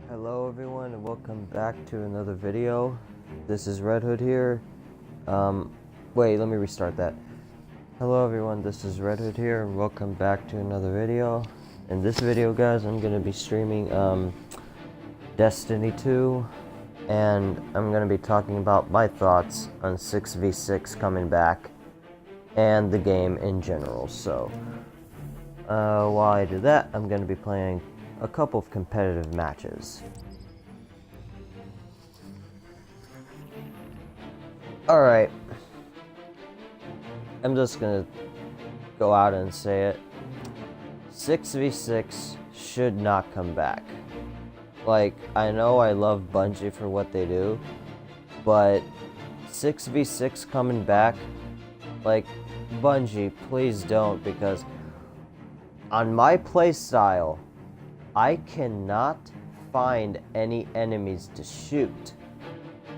Hello everyone and welcome back to another video. This is Red Hood here. Wait, let me restart that. Hello everyone, this is Red Hood here and welcome back to another video. In this video guys, I'm going to be streaming Destiny 2 and I'm going to be talking about my thoughts on 6v6 coming back and the game in general. So, while I do that, I'm going to be playing a couple of competitive matches. Alright. I'm just gonna go out and say it. 6v6 should not come back. Like, I know I love Bungie for what they do, but 6v6 coming back, like, Bungie, please don't, because on my playstyle, I cannot find any enemies to shoot.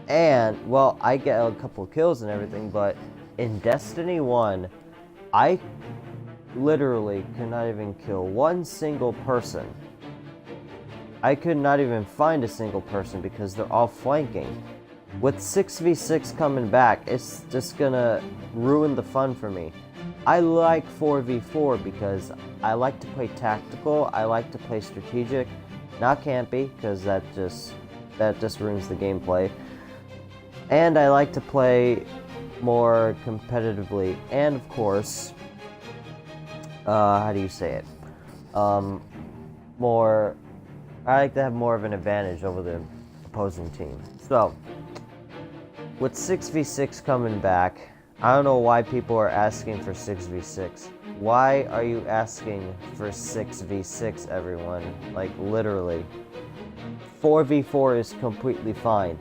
And, well, I get a couple kills and everything, but in Destiny 1, I literally could not even kill one single person. I could not even find a single person because they're all flanking. With 6v6 coming back, it's just gonna ruin the fun for me. I like 4v4 because I like to play tactical, I like to play strategic, not campy, because that just ruins the gameplay. And I like to play more competitively, and of course, how do you say it? I like to have more of an advantage over the opposing team. So, with 6v6 coming back, I don't know why people are asking for 6v6. Why are you asking for 6v6, everyone? Like, literally. 4v4 is completely fine.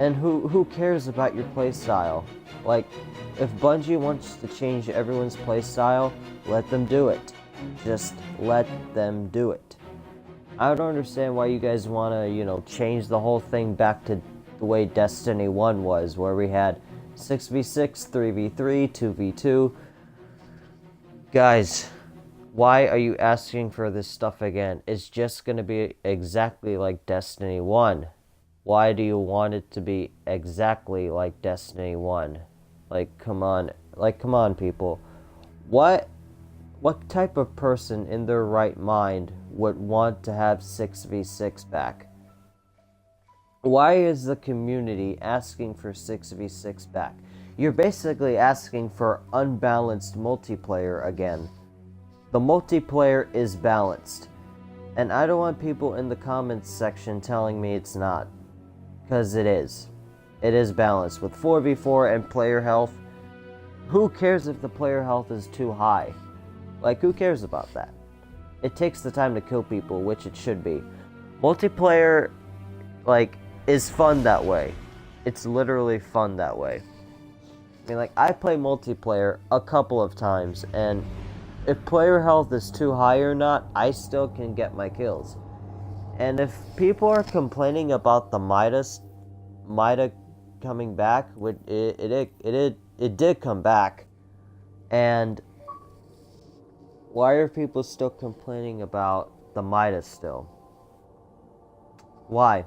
And who cares about your playstyle? Like, if Bungie wants to change everyone's playstyle, let them do it. Just let them do it. I don't understand why you guys want to, change the whole thing back to the way Destiny 1 was, where we had 6v6, 3v3, 2v2. Guys, why are you asking for this stuff again? It's just going to be exactly like Destiny 1. Why do you want it to be exactly like Destiny 1? Like, come on. Like, come on, people. What type of person in their right mind would want to have 6v6 back? Why is the community asking for 6v6 back? You're basically asking for unbalanced multiplayer again. The multiplayer is balanced. And I don't want people in the comments section telling me it's not. Because it is. It is balanced with 4v4 and player health. Who cares if the player health is too high? Like, who cares about that? It takes the time to kill people, which it should be. Multiplayer, like, is fun that way. It's literally fun that way. I mean, like, I play multiplayer a couple of times, and if player health is too high or not, I still can get my kills. And if people are complaining about the Mida coming back, it did come back, and why are people still complaining about the Midas still? Why?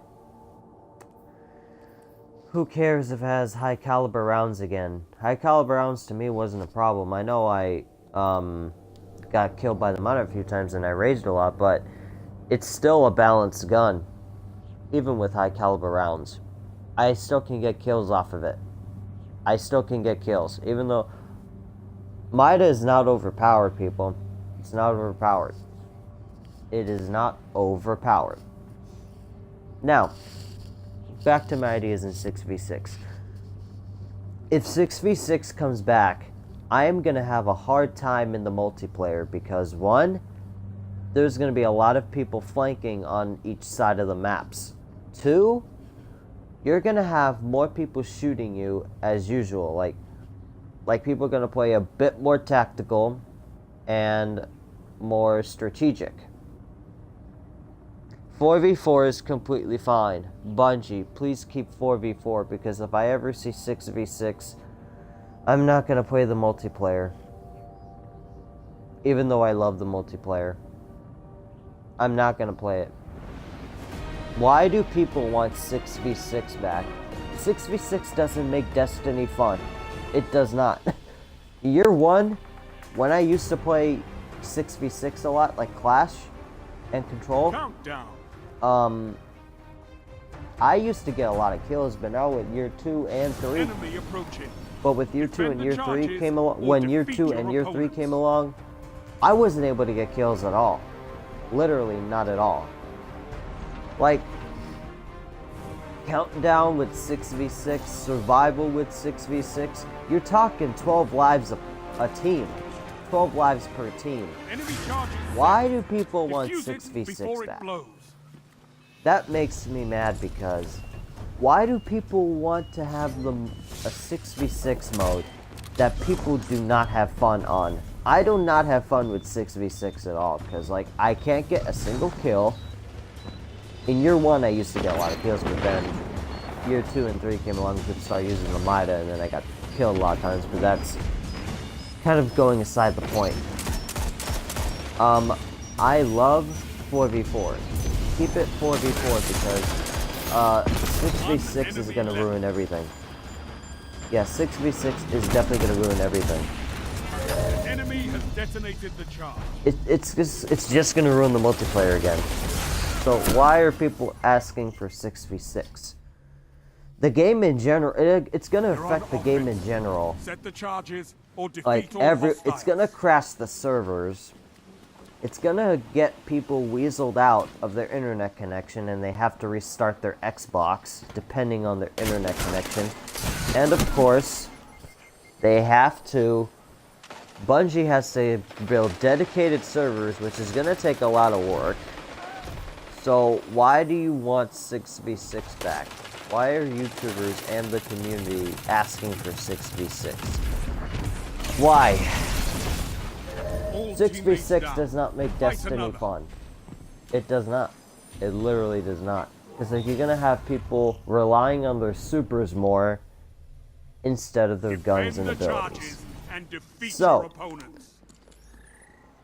Who cares if it has high caliber rounds again? High caliber rounds to me wasn't a problem. I know I got killed by the Mida a few times and I raged a lot, but it's still a balanced gun. Even with high caliber rounds, I still can get kills off of it. I still can get kills, even though Mida is not overpowered, people. It's not overpowered. It is not overpowered. Now, back to my ideas in 6v6. If 6v6 comes back, I am going to have a hard time in the multiplayer because, one, there's going to be a lot of people flanking on each side of the maps. Two, you're going to have more people shooting you as usual. Like people are going to play a bit more tactical and more strategic. 4v4 is completely fine. Bungie, please keep 4v4, because if I ever see 6v6, I'm not going to play the multiplayer. Even though I love the multiplayer. I'm not going to play it. Why do people want 6v6 back? 6v6 doesn't make Destiny fun. It does not. Year 1, when I used to play 6v6 a lot, like Clash and Control, I used to get a lot of kills, but now with Year 2 and 3, Enemy approaching. but with Year 2 and Year 3 came along, when Year 2 and Year 3 came along, I wasn't able to get kills at all. Literally not at all. Like, Countdown with 6v6, Survival with 6v6, you're talking 12 lives a team. 12 lives per team. Why do people want 6v6 back? That makes me mad because why do people want to have a 6v6 mode that people do not have fun on? I do not have fun with 6v6 at all because, like, I can't get a single kill. In Year 1, I used to get a lot of kills, but then Year 2 and 3 came along, we could start using the Mida, and then I got killed a lot of times, but that's kind of going aside the point. I love 4v4. Keep it 4v4 because 6v6 is going to ruin everything. Yeah, 6v6 is definitely going to ruin everything. Enemy has detonated the charge. It's just going to ruin the multiplayer again. So why are people asking for 6v6? The game in general, it's going to affect the game in general. Set the charges or defeat Like it's going to crash the servers. It's going to get people weaseled out of their internet connection and they have to restart their Xbox depending on their internet connection. And of course, they have to Bungie has to build dedicated servers, which is going to take a lot of work. So why do you want 6v6 back? Why are YouTubers and the community asking for 6v6? Why? 6v6 does not make Destiny fun. It does not. It literally does not. Because like, you're going to have people relying on their supers more instead of their guns and abilities. So,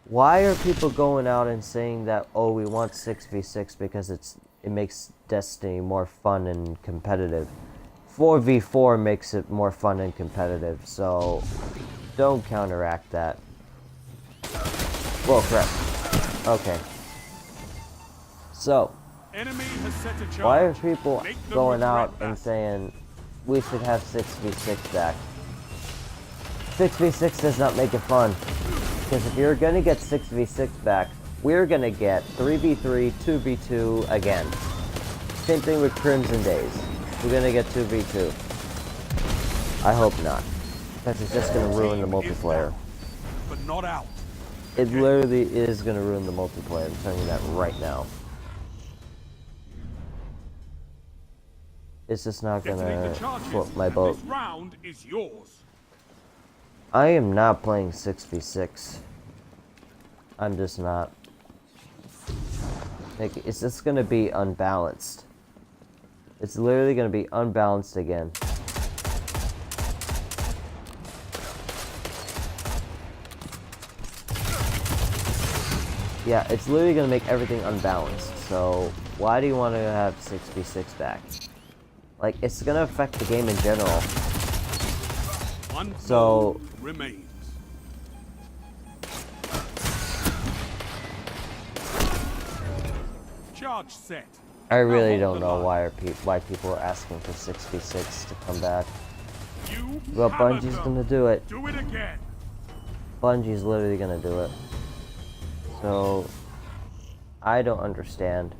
why are people going out and saying that, oh, we want 6v6 because it makes Destiny more fun and competitive? 4v4 makes it more fun and competitive, so don't counteract that. Whoa, crap. Okay. So, why are people going out and saying we should have 6v6 back? 6v6 does not make it fun. Because if you're going to get 6v6 back, we're going to get 3v3, 2v2 again. Same thing with Crimson Days. We're going to get 2v2. I hope not. Because it's just going to ruin the multiplayer. But not out. It literally is going to ruin the multiplayer. I'm telling you that right now. It's just not going to float my boat. This round is yours. I am not playing 6v6. I'm just not. Like, it's just gonna be unbalanced. It's literally gonna be unbalanced again. Yeah, it's literally gonna make everything unbalanced. So, why do you want to have 6v6 back? Like, it's gonna affect the game in general. So remains. Charge set. I really don't know why people are asking for 6v6 to come back. Well, Bungie's gonna do it. Do it again. Bungie's literally gonna do it. So I don't understand.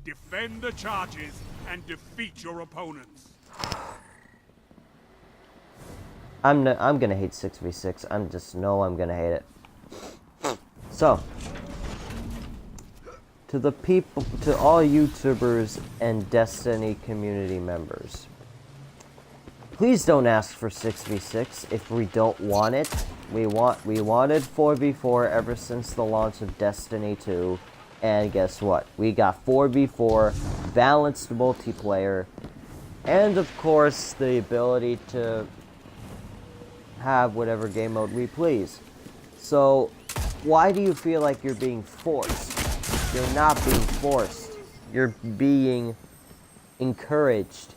Defend the charges and defeat your opponents. I'm gonna hate 6v6. I'm gonna hate it. So, to the people, to all YouTubers and Destiny community members, please don't ask for 6v6 if we don't want it. We wanted 4v4 ever since the launch of Destiny 2, and guess what? We got 4v4 balanced multiplayer, and of course the ability to have whatever game mode we please. So, why do you feel like you're being forced? You're not being forced. you're being encouraged,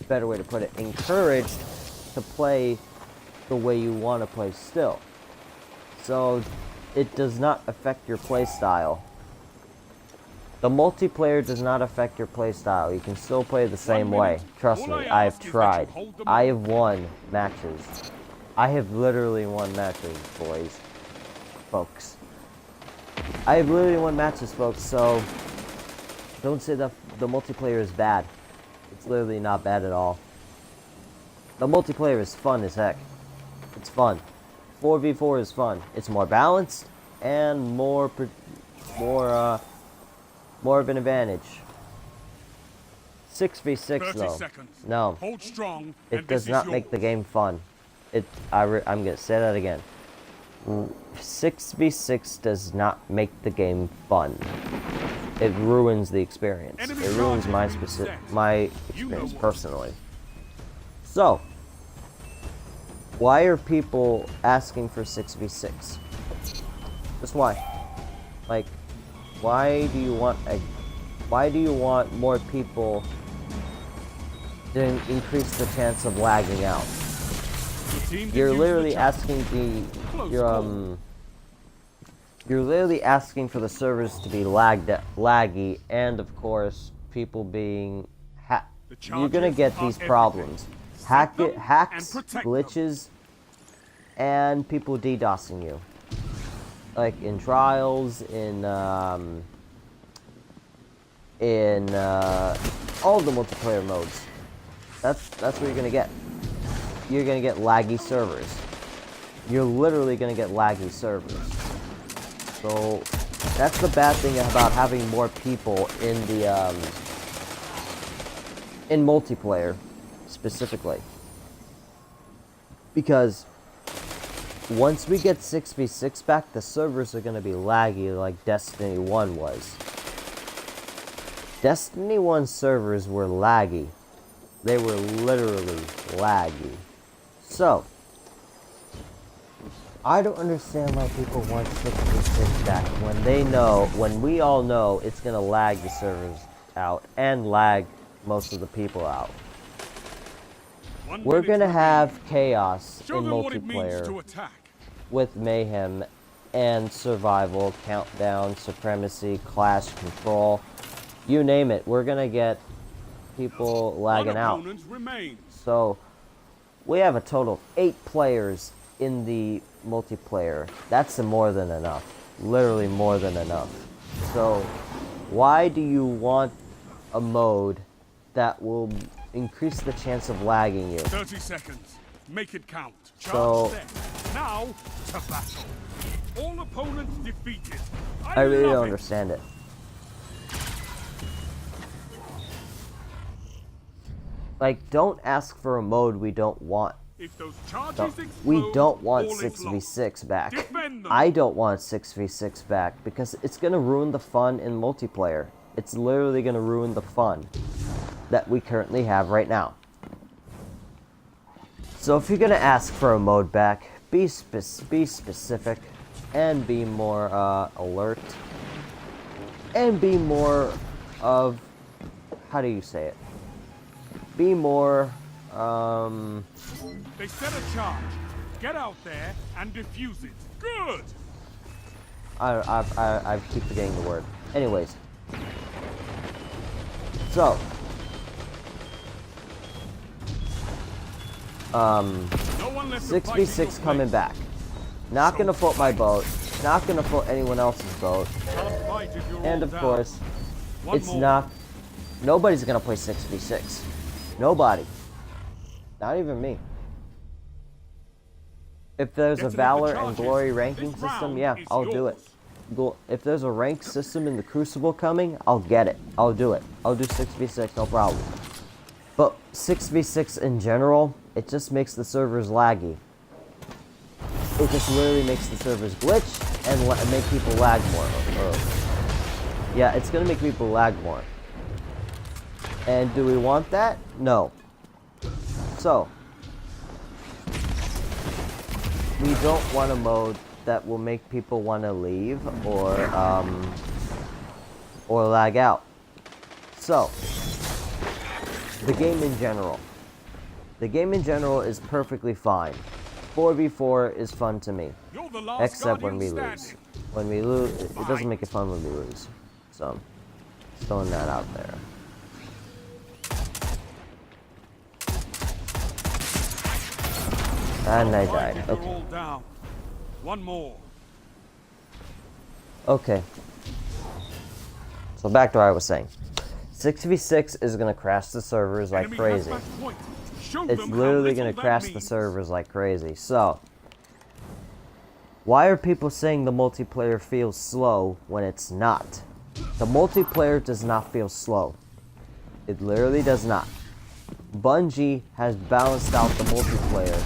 better way to put it, encouraged to play the way you want to play still. So it does not affect your play style. The multiplayer does not affect your play style. You can still play the same way. Trust me, I have tried. I have won matches. I have literally won matches, boys. Folks. I have literally won matches, folks, so don't say that the multiplayer is bad. It's literally not bad at all. The multiplayer is fun as heck. It's fun. 4v4 is fun. It's more balanced and more of an advantage. 6v6 though. Seconds. No. Hold strong. It does not make the game fun. I'm gonna say that again. 6v6 does not make the game fun. It ruins the experience. It ruins my experience personally. So, why are people asking for 6v6? Just why? Like, why do you want more people to increase the chance of lagging out? You're literally asking you're literally asking for the servers to be laggy, and of course, people being you're gonna get these problems. Hacks, glitches, and people DDoSing you. Like in trials, in all the multiplayer modes. That's what you're gonna get. You're gonna get laggy servers. You're literally gonna get laggy servers. So that's the bad thing about having more people in the in multiplayer specifically. Because once we get 6v6 back, the servers are gonna be laggy like Destiny 1 was. Destiny 1 servers were laggy. They were literally laggy. So, I don't understand why people want 6v6 back when we all know it's gonna lag the servers out and lag most of the people out. We're gonna have chaos in multiplayer with mayhem and survival, countdown, supremacy, clash, control, you name it. We're gonna get people lagging out. So we have a total of 8 players in the multiplayer. That's more than enough. Literally more than enough. So why do you want a mode that will increase the chance of lagging you? 30 seconds. Make it count. Charge set. Now to battle. All opponents defeated. I really don't understand it. Like, don't ask for a mode we don't want. If those charges explode, we don't want 6v6 back. I don't want 6v6 back because it's gonna ruin the fun in multiplayer. It's literally gonna ruin the fun that we currently have right now. So if you're gonna ask for a mode back, be specific and be more alert and be more of, how do you say it? Be more They set a charge. Get out there and defuse it. Good. I keep forgetting the word. Anyways. So 6v6 coming back. Not gonna float my boat. Not gonna float anyone else's boat. And of course, it's not. Nobody's gonna play 6v6. Nobody. Not even me. If there's a Valor and Glory ranking system, yeah, I'll do it. If there's a ranked system in the Crucible coming, I'll get it. I'll do it. I'll do 6v6, no problem. But 6v6 in general, it just makes the servers laggy. It just literally makes the servers glitch and make people lag more. Yeah, it's gonna make people lag more. And do we want that? No. So, we don't want a mode that will make people want to leave or lag out. So, the game in general. The game in general is perfectly fine. 4v4 is fun to me. You're the last Except when we guardian lose. standing. When we lose, it doesn't make it fun when we lose. So, just throwing that out there. And I died. You're Okay. all down. One more. Okay. So back to what I was saying. 6v6 is gonna crash the servers like Enemy crazy. has match point. Show It's them how literally little gonna that crash the means. servers like crazy. So, why are people saying the multiplayer feels slow when it's not? The multiplayer does not feel slow. It literally does not. Bungie has balanced out the multiplayer.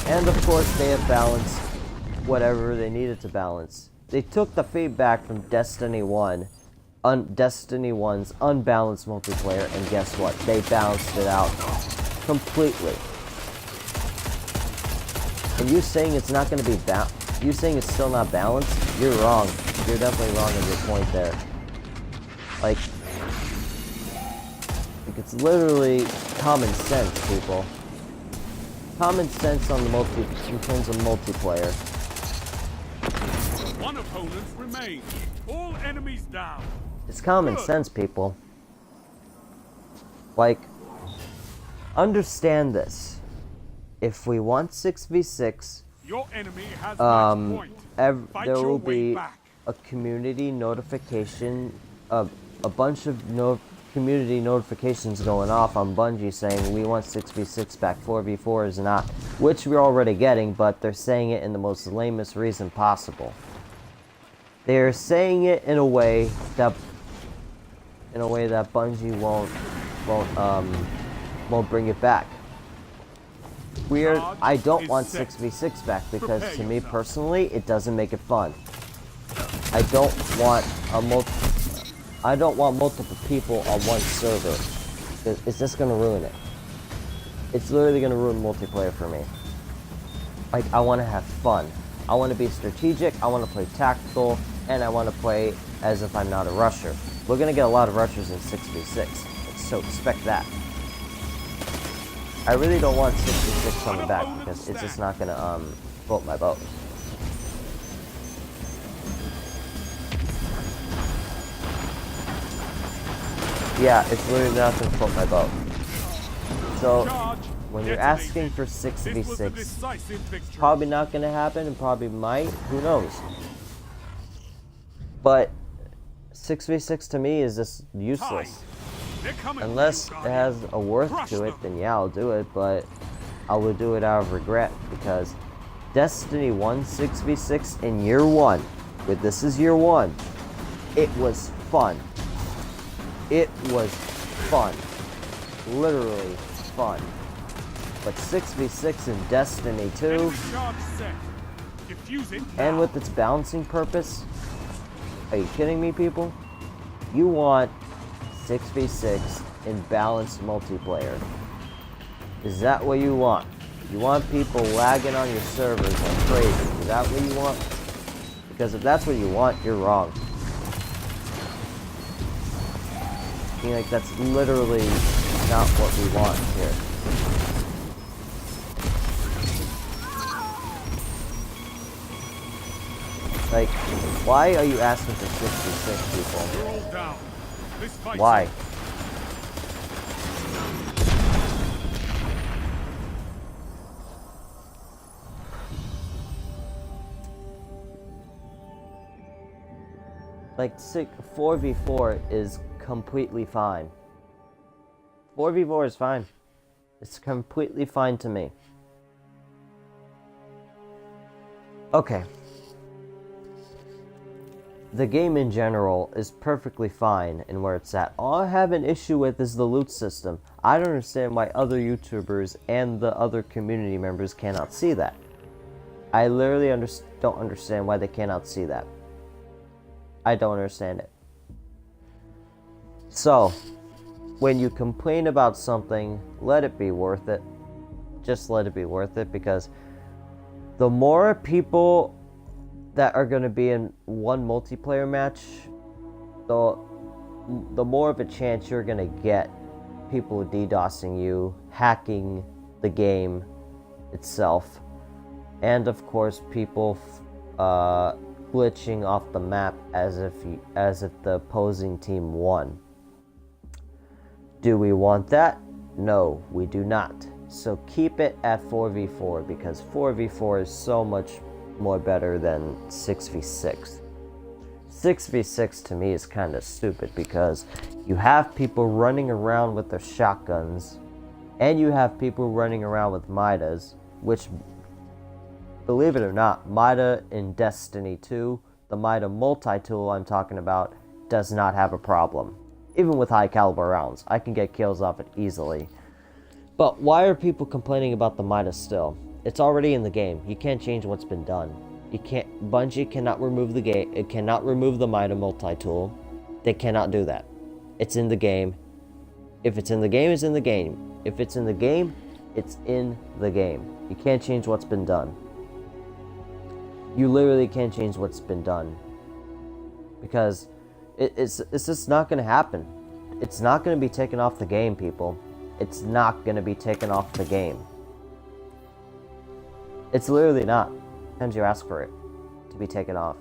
And of course they have balanced whatever they needed to balance. They took the feedback from Destiny 1, Destiny 1's unbalanced multiplayer, and guess what? They balanced it out completely. And you saying it's not going to be you saying it's still not balanced? You're wrong. You're definitely wrong in your point there. Like it's literally common sense, people. Common sense on the in terms of multiplayer. One opponent remains. All enemies down. It's common sense, people. Like, understand this. If we want 6v6, Your enemy has match point. Fight there your will way be back. a community notification, a bunch of community notifications going off on Bungie saying we want 6v6 back, 4v4 is not, which we're already getting, but they're saying it in the most lamest reason possible. They're saying it in a way that Bungie won't bring it back. Weird. I don't want 6v6 back because to me personally, it doesn't make it fun. I don't want multiple people on one server. It's just gonna ruin it. It's literally gonna ruin multiplayer for me. Like, I want to have fun. I want to be strategic. I want to play tactical, and I want to play as if I'm not a rusher. We're gonna get a lot of rushers in 6v6, so expect that. I really don't want 6v6 coming back because it's just not gonna float my boat. Yeah, it's literally not gonna float my boat. So, when you're asking for 6v6, it's probably not gonna happen and probably might, who knows. But 6v6 to me is just useless. Unless it has a worth to it, then yeah, I'll do it, but I would do it out of regret because Destiny 1 6v6 in year 1, but this is year 1, it was fun. It was fun. Literally fun. But 6v6 in Destiny 2, and with its balancing purpose, are you kidding me, people? You want 6v6 in balanced multiplayer. Is that what you want? You want people lagging on your servers like crazy. Is that what you want? Because if that's what you want, you're wrong. I mean, like, that's literally not what we want here. Like, why are you asking for 66 people? Why? Like, 4v4 is completely fine. 4v4 is fine. It's completely fine to me. Okay. The game in general is perfectly fine in where it's at. All I have an issue with is the loot system. I don't understand why other YouTubers and the other community members cannot see that. I literally don't understand why they cannot see that. I don't understand it. So, when you complain about something, let it be worth it. Just let it be worth it, because the more people that are going to be in one multiplayer match, the the more of a chance you're gonna get people DDoSing you, hacking the game itself, and of course people glitching off the map as if the opposing team won. Do we want that? No, we do not. So keep it at 4v4 because 4v4 is so much more better than 6v6. 6v6 to me is kind of stupid because you have people running around with their shotguns and you have people running around with Midas, which, believe it or not, Mida in Destiny 2, the Mida multi-tool I'm talking about, does not have a problem. Even with high caliber rounds, I can get kills off it easily. But why are people complaining about the Mida still? It's already in the game. You can't change what's been done. Bungie cannot remove the game. It cannot remove the Mida multi-tool. They cannot do that. It's in the game. If it's in the game, it's in the game. If it's in the game, it's in the game. You can't change what's been done. You literally can't change what's been done. Because it's just not going to happen. It's not going to be taken off the game, people. It's not going to be taken off the game. It's literally not. Sometimes you ask for it to be taken off.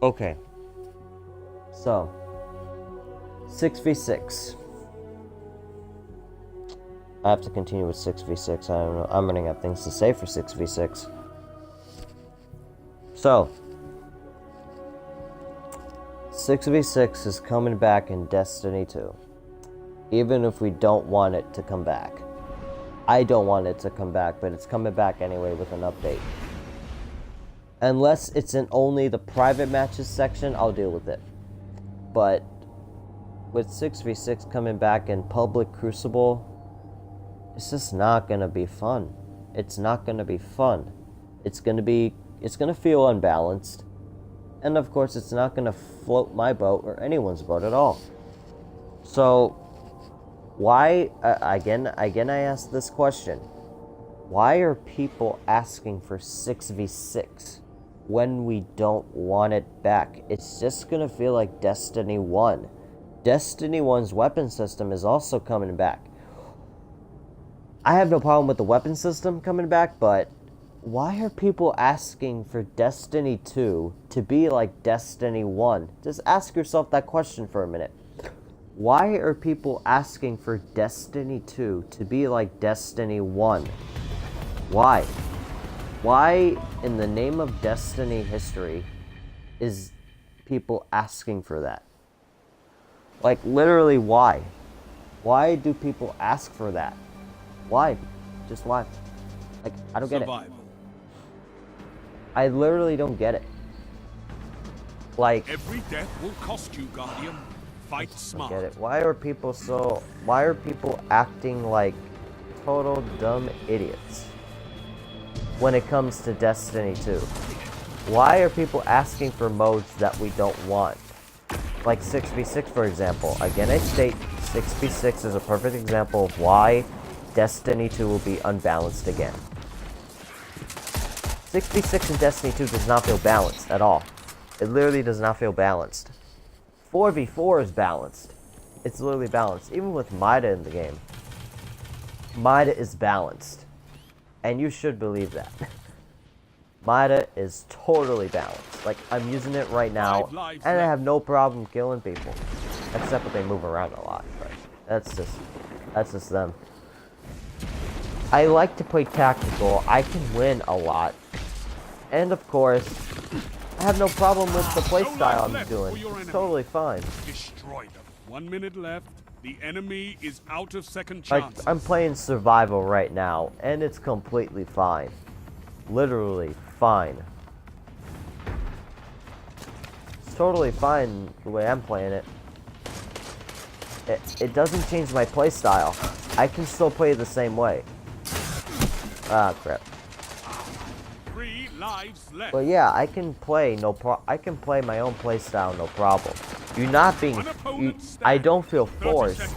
Okay. So, 6v6. I have to continue with 6v6. I don't know. I'm running out of things to say for 6v6. So, 6v6 is coming back in Destiny 2. Even if we don't want it to come back. I don't want it to come back, but it's coming back anyway with an update. Unless it's in only the private matches section, I'll deal with it. But with 6v6 coming back in public Crucible, it's just not gonna be fun. It's not gonna be fun. It's gonna feel unbalanced. And of course, it's not gonna float my boat or anyone's boat at all. So, why, again I ask this question. Why are people asking for 6v6 when we don't want it back? It's just gonna feel like Destiny 1. Destiny 1's weapon system is also coming back. I have no problem with the weapon system coming back, but why are people asking for Destiny 2 to be like Destiny 1? Just ask yourself that question for a minute. Why are people asking for Destiny 2 to be like Destiny 1? Why? Why, in the name of Destiny history, is people asking for that? Like, literally, why? Why do people ask for that? Why? Just why? Like, I don't get it. I literally don't get it. Like, every death will cost you, Guardian. Fight smart. Get it. Why are people acting like total dumb idiots when it comes to Destiny 2? Why are people asking for modes that we don't want? Like 6v6, for example. Again, I state 6v6 is a perfect example of why Destiny 2 will be unbalanced again. 6v6 in Destiny 2 does not feel balanced at all. It literally does not feel balanced. 4v4 is balanced. It's literally balanced. Even with Mida in the game. Mida is balanced. And you should believe that. Mida is totally balanced. Like, I'm using it right now, and I have no problem killing people. Except that they move around a lot. But that's just them. I like to play tactical. I can win a lot. And of course, I have no problem with the playstyle I'm doing. It's totally fine. Destroy them. 1 minute left. The enemy is out of second Like, chance. I'm playing survival right now, and it's completely fine. Literally fine. It's totally fine the way I'm playing it. It doesn't change my playstyle. I can still play the same way. Ah, crap. 3 lives left. Well, yeah, I can play I can play my own playstyle, no problem. You're not being. I don't feel forced,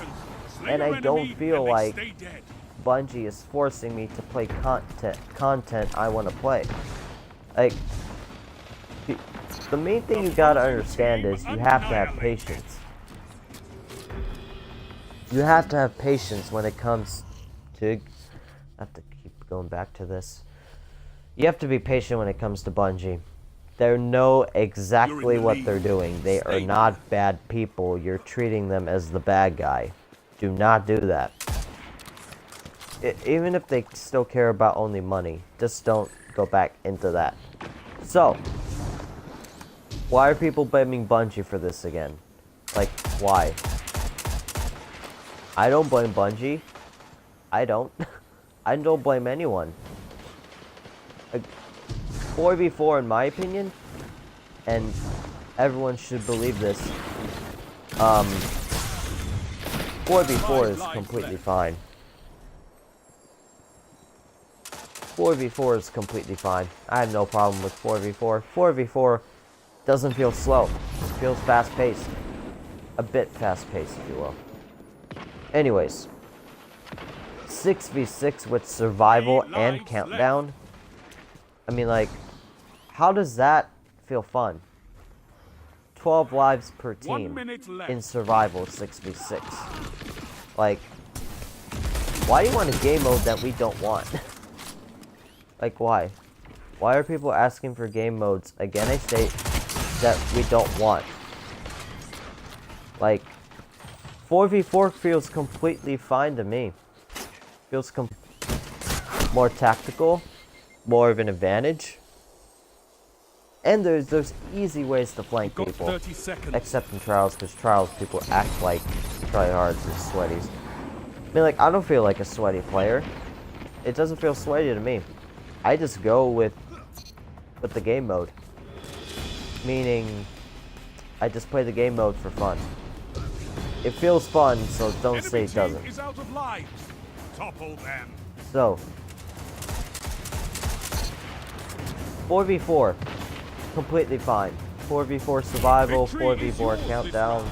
and I don't feel like Bungie is forcing me to play content I want to play. Like, the main thing you gotta understand is you have to have patience. You have to have patience when it comes to... I have to keep going back to this. You have to be patient when it comes to Bungie. They know exactly what they're doing. They are not bad people. You're treating them as the bad guy. Do not do that. Even if they still care about only money, just don't go back into that. So, why are people blaming Bungie for this again? Like, why? I don't blame Bungie. I don't. I don't blame anyone. 4v4, in my opinion, and everyone should believe this, 4v4 is completely fine. 4v4 is completely fine. I have no problem with 4v4. 4v4 doesn't feel slow. It feels fast-paced. A bit fast-paced, if you will. Anyways, 6v6 with survival and countdown. I mean, like, how does that feel fun? 12 lives per team in survival 6v6. Like, why do you want a game mode that we don't want? Like, why? Why are people asking for game modes, again I state, that we don't want? Like, 4v4 feels completely fine to me. Feels more tactical, more of an advantage. And there's easy ways to flank people. Except in Trials, because Trials people act like tryhards or sweaties. I mean, like, I don't feel like a sweaty player. It doesn't feel sweaty to me. I just go with the game mode. Meaning, I just play the game mode for fun. It feels fun, so don't say it doesn't. So, 4v4, completely fine. 4v4 survival, 4v4 countdown,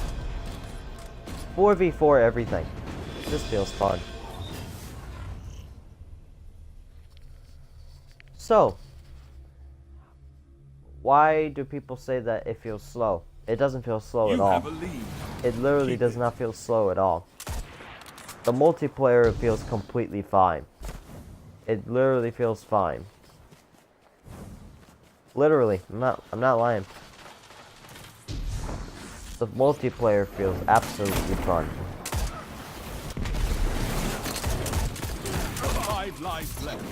4v4 everything. This feels fun. So, why do people say that it feels slow? It doesn't feel slow at all. It literally does not feel slow at all. The multiplayer feels completely fine. It literally feels fine. Literally, I'm not lying. The multiplayer feels absolutely fun. 5 lives left.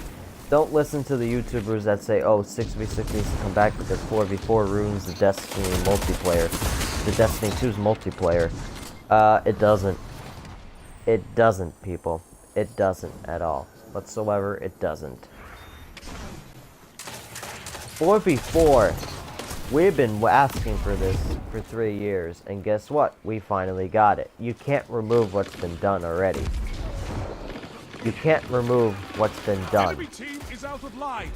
Don't listen to the YouTubers that say, oh, 6v6 needs to come back because 4v4 ruins the Destiny multiplayer. The Destiny 2's multiplayer. It doesn't. It doesn't, people. It doesn't at all. Whatsoever, it doesn't. 4v4. We've been asking for this for 3 years, and guess what? We finally got it. You can't remove what's been done already. You can't remove what's been done. Enemy team is out of lives.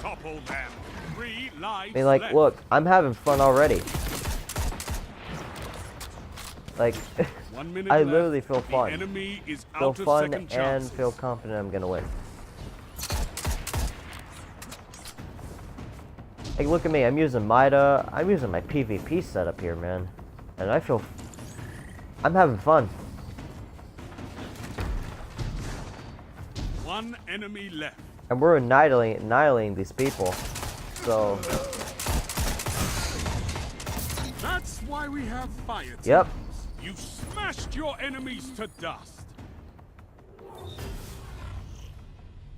Topple them. 3 lives I mean, like, left. look, I'm having fun already. Like, 1 minute I left. literally feel The fun. enemy is Feel out of fun second and chances. feel confident I'm gonna win. Like, look at me, I'm using Mida, I'm using my PvP setup here, man. And I feel... I'm having fun. 1 enemy left. And we're annihilating these people. So, That's why we have fire teams. yep. You smashed your enemies to dust.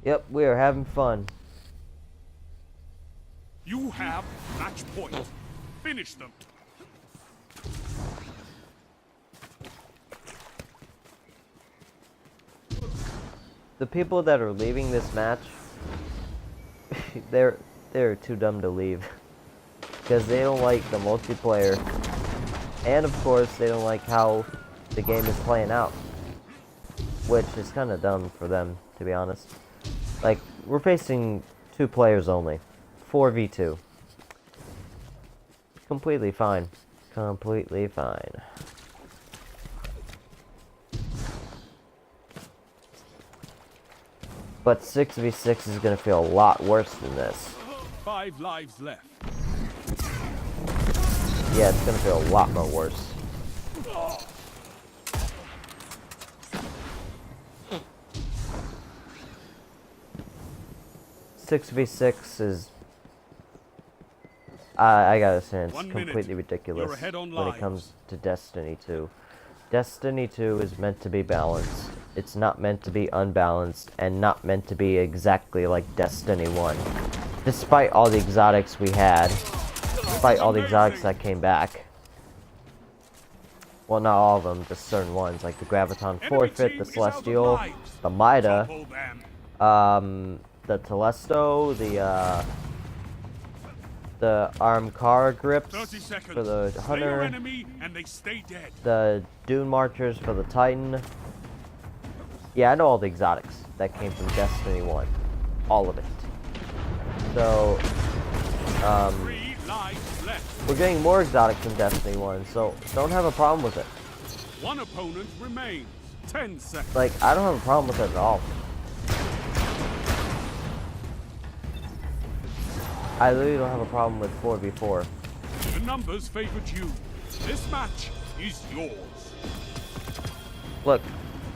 Yep, we are having fun. You have match point. Finish them. The people that are leaving this match, they're too dumb to leave. Because they don't like the multiplayer. And of course, they don't like how the game is playing out. Which is kind of dumb for them, to be honest. Like, we're facing 2 players only. 4v2. Completely fine. Completely fine. But 6v6 is gonna feel a lot worse than this. 5 lives left. Yeah, it's gonna feel a lot more worse. 6v6 is... I gotta say, it's completely ridiculous when it comes to Destiny 2. Destiny 2 is meant to be balanced. It's not meant to be unbalanced, and not meant to be exactly like Destiny 1. Despite all the exotics we had, despite all the exotics that came back. Well, not all of them, just certain ones, like the Graviton Forfeit, the Celestial, the Mida, the Telesto, the Armkara Grips for the Hunter, the Dune Marchers for the Titan. Yeah, I know all the exotics that came from Destiny 1. All of it. So, we're getting more exotics from Destiny 1, so don't have a problem with it. One opponent remains. 10 seconds. Like, I don't have a problem with it at all. I literally don't have a problem with 4v4. The numbers favored you. This match is yours. Look,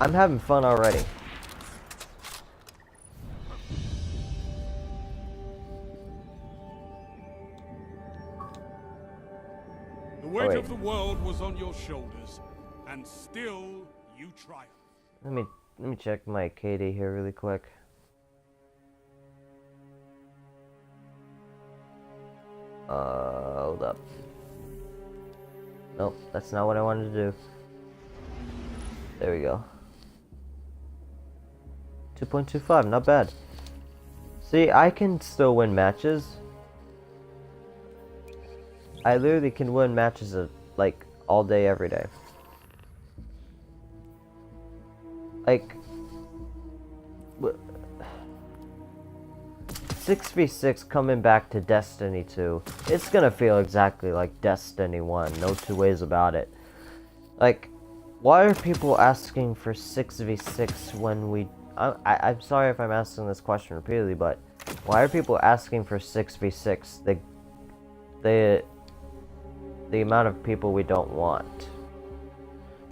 I'm having fun already. The weight of the world was on your shoulders, and still you triumphed. Let me check my KD here really quick. Hold up. Nope, that's not what I wanted to do. There we go. 2.25, not bad. See, I can still win matches. I literally can win matches like all day, every day. Like 6v6 coming back to Destiny 2, it's gonna feel exactly like Destiny 1, no two ways about it. Like, why are people asking for 6v6 when we... I'm sorry if I'm asking this question repeatedly, but why are people asking for 6v6? The amount of people we don't want.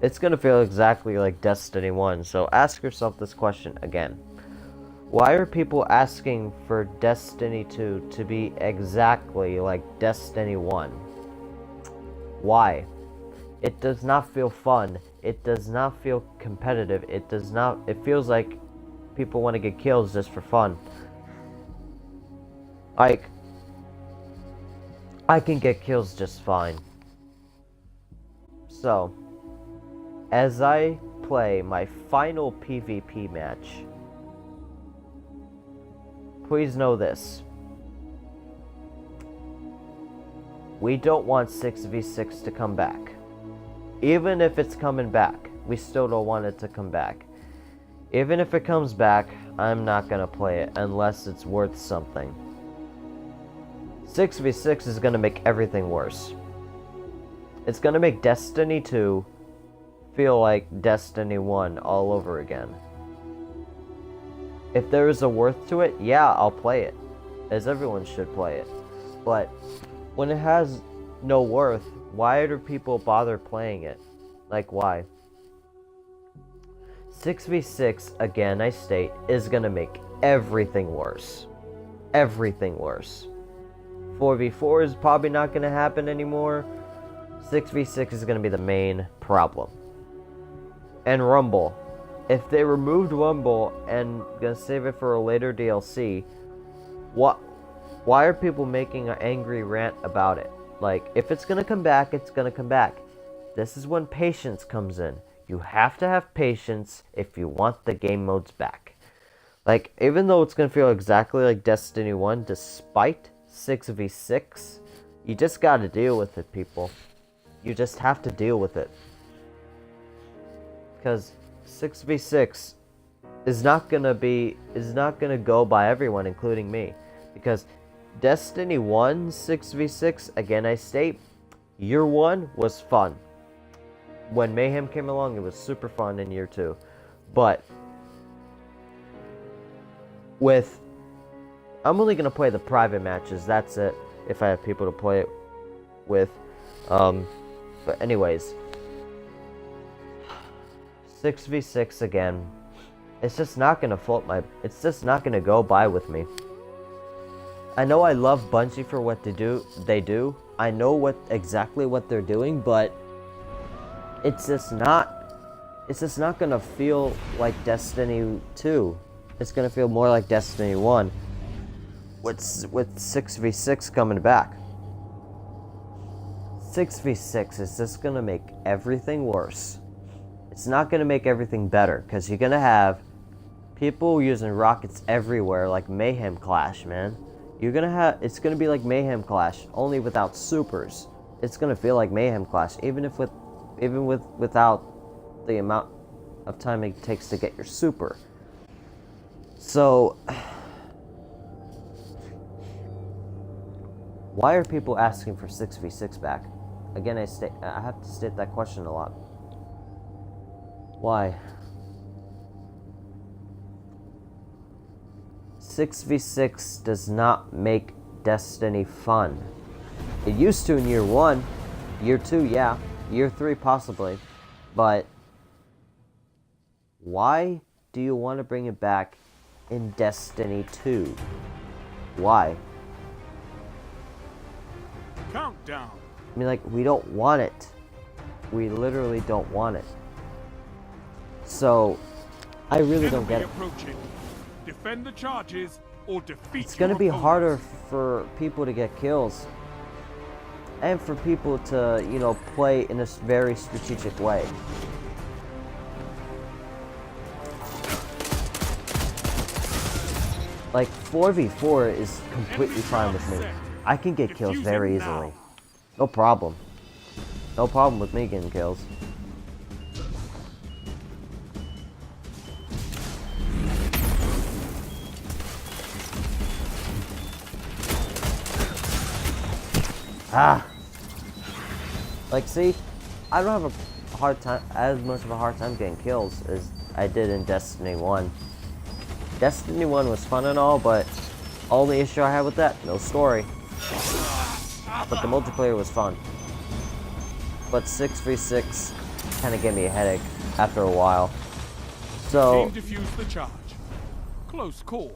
It's gonna feel exactly like Destiny 1, so ask yourself this question again. Why are people asking for Destiny 2 to be exactly like Destiny 1? Why? It does not feel fun. It does not feel competitive. It feels like people want to get kills just for fun. Like, I can get kills just fine. So, as I play my final PvP match, please know this. We don't want 6v6 to come back. Even if it's coming back, we still don't want it to come back. Even if it comes back, I'm not gonna play it unless it's worth something. 6v6 is gonna make everything worse. It's gonna make Destiny 2 feel like Destiny 1 all over again. If there is a worth to it, yeah, I'll play it, as everyone should play it. But when it has no worth, why do people bother playing it? Like, why? 6v6, again, I state, is gonna make everything worse. Everything worse. 4v4 is probably not gonna happen anymore. 6v6 is gonna be the main problem. And Rumble. If they removed Rumble and gonna save it for a later DLC, why are people making an angry rant about it? Like, if it's gonna come back, it's gonna come back. This is when patience comes in. You have to have patience if you want the game modes back. Like, even though it's gonna feel exactly like Destiny 1, despite 6v6, you just gotta deal with it, people. You just have to deal with it. Because 6v6 is not gonna go by everyone, including me. Because Destiny 1 6v6, again I state, year 1 was fun. When Mayhem came along, it was super fun in year 2. But I'm only gonna play the private matches, that's it, if I have people to play it with. But anyways, 6v6 again. It's just not gonna float my. It's just not gonna go by with me. I know I love Bungie for what they do. I know exactly what they're doing, but it's just not gonna feel like Destiny 2. It's gonna feel more like Destiny 1. With 6v6 coming back. 6v6 is just gonna make everything worse. It's not gonna make everything better, because you're gonna have people using rockets everywhere like Mayhem Clash, man. It's gonna be like Mayhem Clash, only without supers. It's gonna feel like Mayhem Clash, even without the amount of time it takes to get your super. So, why are people asking for 6v6 back? Again, I have to state that question a lot. Why? 6v6 does not make Destiny fun. It used to in year 1, year 2, yeah, year 3 possibly, but why do you want to bring it back in Destiny 2? Why? Countdown. I mean, like, we don't want it. We literally don't want it. So, I really don't get it. Approaching. Defend the charges or defeat. It's gonna be harder for people to get kills. And for people to, you know, play in a very strategic way. Like, 4v4 is completely fine with me. I can get kills very easily. No problem. No problem with me getting kills. Ah! Like, see? I don't have as much of a hard time getting kills as I did in Destiny 1. Destiny 1 was fun and all, but only issue I had with that, no story. But the multiplayer was fun. But 6v6 kind of gave me a headache after a while. So, Team defuse the charge. Close call.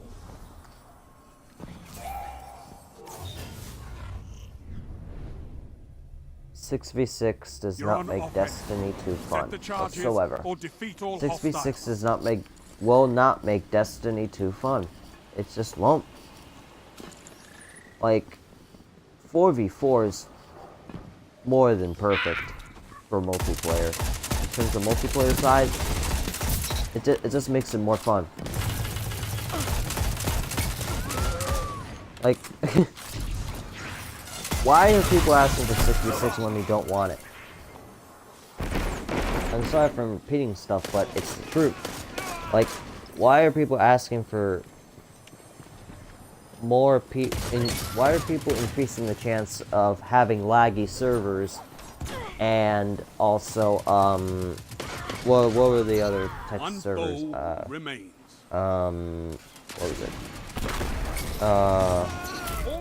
Six v six does not make Destiny 2 fun whatsoever. 6v6 will not make Destiny 2 fun. It just won't. Like, 4v4 is more than perfect for multiplayer. In terms of multiplayer side, it just makes it more fun. Like, why are people asking for 6v6 when we don't want it? I'm sorry for repeating stuff, but it's the truth. Like, why are people asking for more why are people increasing the chance of having laggy servers and also what were the other types of servers? What was it? All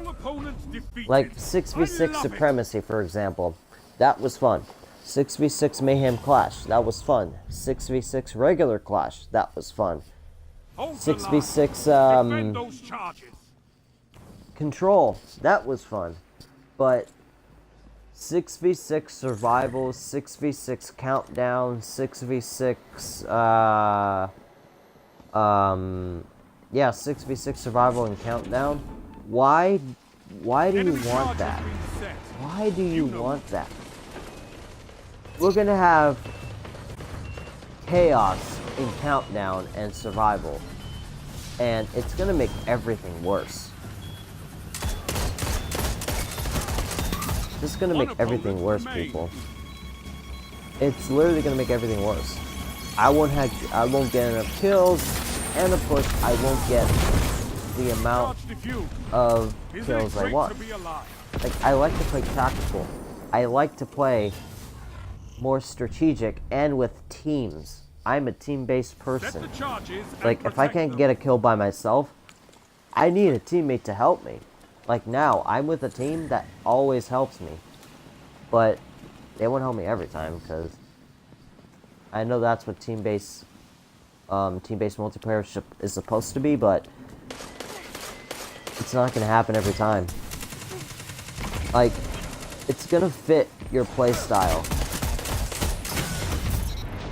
opponents defeated. Like 6v6 Supremacy, for example. That was fun. 6v6 Mayhem Clash, that was fun. 6v6 regular Clash, that was fun. 6v6 Defend those charges. Control, that was fun. But 6v6 survival, 6v6 countdown, 6v6 yeah, 6v6 survival and countdown. Why do you want that? Why do you want that? We're gonna have chaos in countdown and survival, and it's gonna make everything worse. It's gonna make everything worse, people. It's literally gonna make everything worse. I won't get enough kills, and of course, I won't get the amount of kills I want. Like, I like to play tactical. I like to play more strategic and with teams. I'm a team-based person. Like, if I can't get a kill by myself, I need a teammate to help me. Like now, I'm with a team that always helps me. but they won't help me every time because I know that's what team-based multiplayer is supposed to be, but it's not gonna happen every time. Like, it's gonna fit your playstyle.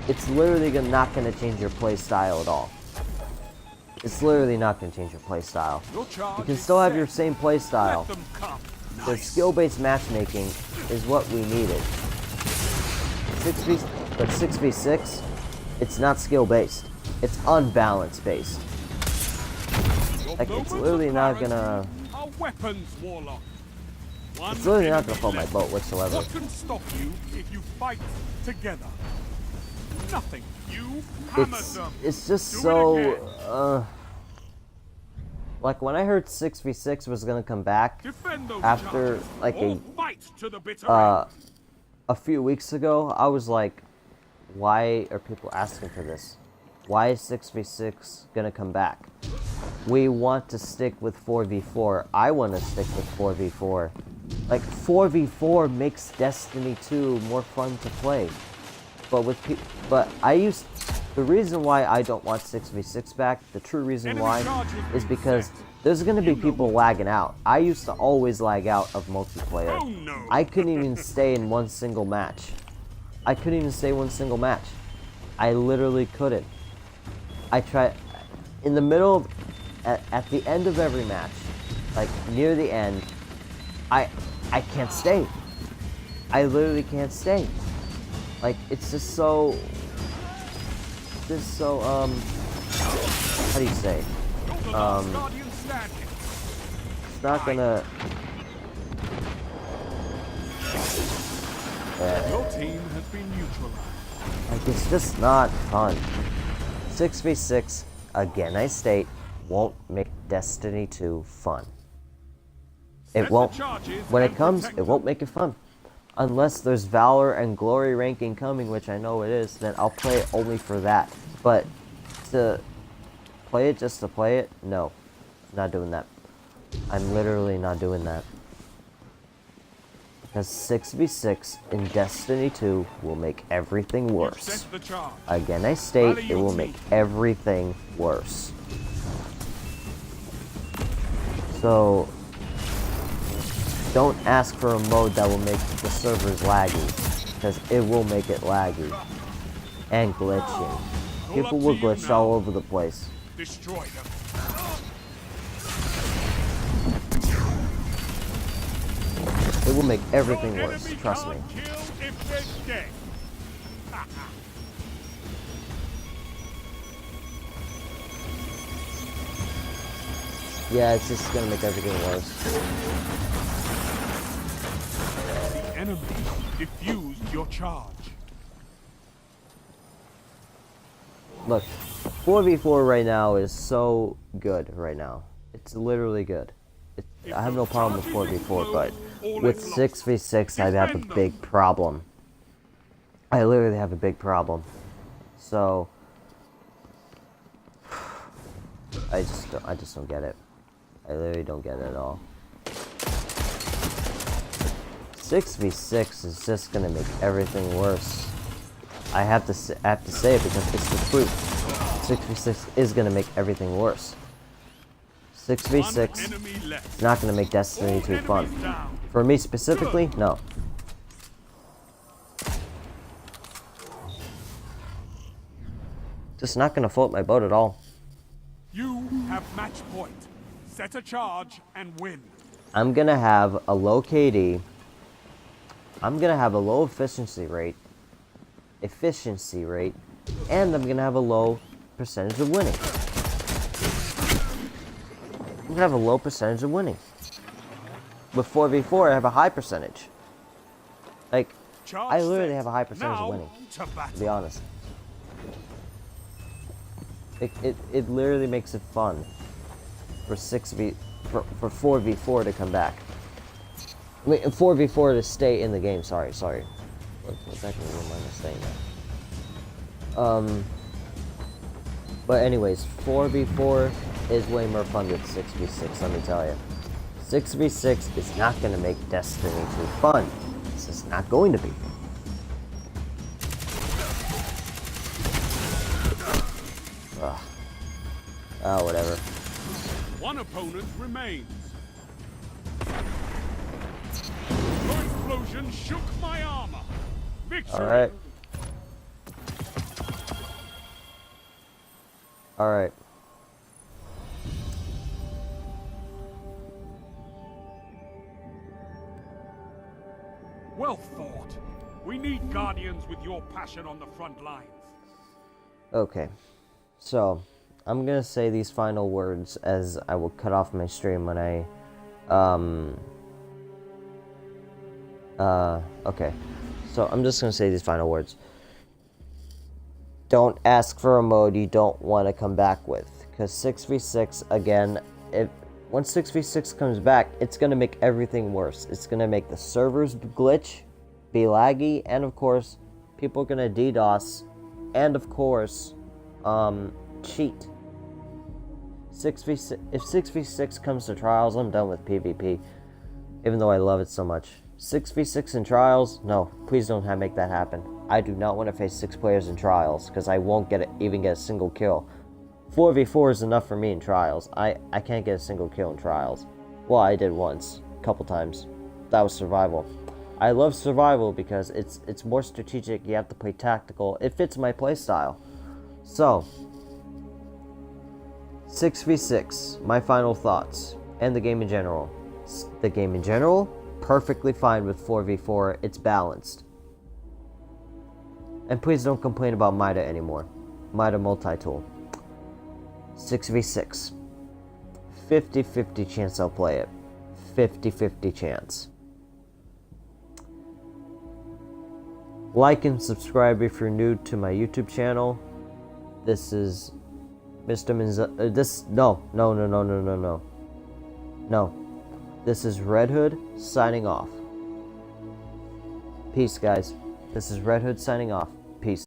It's literally not gonna change your playstyle at all. It's literally not gonna change your playstyle. You can still have your same playstyle. The skill-based matchmaking is what we needed. 6v6, it's not skill-based. It's unbalance-based. Like, it's literally not gonna... It's literally not gonna float my boat whatsoever. What can stop you if you fight together? Nothing. You hammer them. It's just so... like, when I heard 6v6 was gonna come back after, like, a few weeks ago, I was like, why are people asking for this? Why is 6v6 gonna come back? We want to stick with 4v4. I want to stick with 4v4. Like, 4v4 makes Destiny 2 more fun to play. But the reason why I don't want 6v6 back, the true reason why, is because there's gonna be people lagging out. I used to always lag out of multiplayer. I couldn't even stay in one single match. I literally couldn't. I tried, in the middle, at the end of every match, like near the end, I can't stay. I literally can't stay. Like, it's just so, how do you say? It's not gonna... Your team has been neutralized. Like, it's just not fun. 6v6, again I state, won't make Destiny 2 fun. It won't. When it comes, it won't make it fun. Unless there's Valor and Glory ranking coming, which I know it is, then I'll play it only for that. But to play it just to play it, no. Not doing that. I'm literally not doing that. Because 6v6 in Destiny 2 will make everything worse. Again, I state, it will make everything worse. So, don't ask for a mode that will make the servers laggy, because it will make it laggy. And glitching. People will glitch all over the place. Destroy them. It will make everything worse, trust me. Yeah, it's just gonna make everything worse. The enemy diffused your charge. Look, 4v4 right now is so good right now. It's literally good. I have no problem with 4v4, but with 6v6 I have a big problem. I literally have a big problem. So I just don't get it. I literally don't get it at all. 6v6 is just gonna make everything worse. I have to say it because it's the truth. 6v6 is gonna make everything worse. 6v6 is not gonna make Destiny 2 fun. For me specifically, no. Just not gonna float my boat at all. You have match point. Set a charge and win. I'm gonna have a low KD. I'm gonna have a low efficiency rate, and I'm gonna have a low percentage of winning. I'm gonna have a low percentage of winning. With 4v4, I have a high percentage. Like, I literally have a high percentage of winning, to be honest. It literally makes it fun for 4v4 to come back. I mean, 4v4 to stay in the game. Sorry. What exactly am I saying that? But anyways, 4v4 is way more fun than 6v6. Let me tell you, 6v6 is not gonna make Destiny 2 fun. It's just not. not going to be. Ugh. Oh, whatever. One opponent remains. Your explosion shook my armor. Victory! Alright. Alright. Well fought. We need guardians with your passion on the front lines. Okay. So, I'm gonna say these final words as I will cut off my stream when I, okay. So, I'm just gonna say these final words. Don't ask for a mode you don't want to come back with. Because 6v6, again, once 6v6 comes back, it's going to make everything worse. It's going to make the servers glitch, be laggy, and of course, people are going to DDoS, and of course, cheat. 6v6, if 6v6 comes to Trials, I'm done with PvP. Even though I love it so much. 6v6 in Trials? No, please don't make that happen. I do not want to face 6 players in Trials, because I won't even get a single kill. 4v4 is enough for me in Trials. I can't get a single kill in Trials. Well, I did once, a couple times. That was Survival. I love Survival because it's more strategic, you have to play tactical. It fits my playstyle. So, 6v6, my final thoughts, and the game in general. The game in general, perfectly fine with 4v4, it's balanced. And please don't complain about Mida anymore. Mida multi-tool. 6v6. 50-50 chance I'll play it. 50-50 chance. Like and subscribe if you're new to my YouTube channel. This is Mr. No. This is Red Hood signing off. Peace, guys. This is Red Hood signing off. Peace.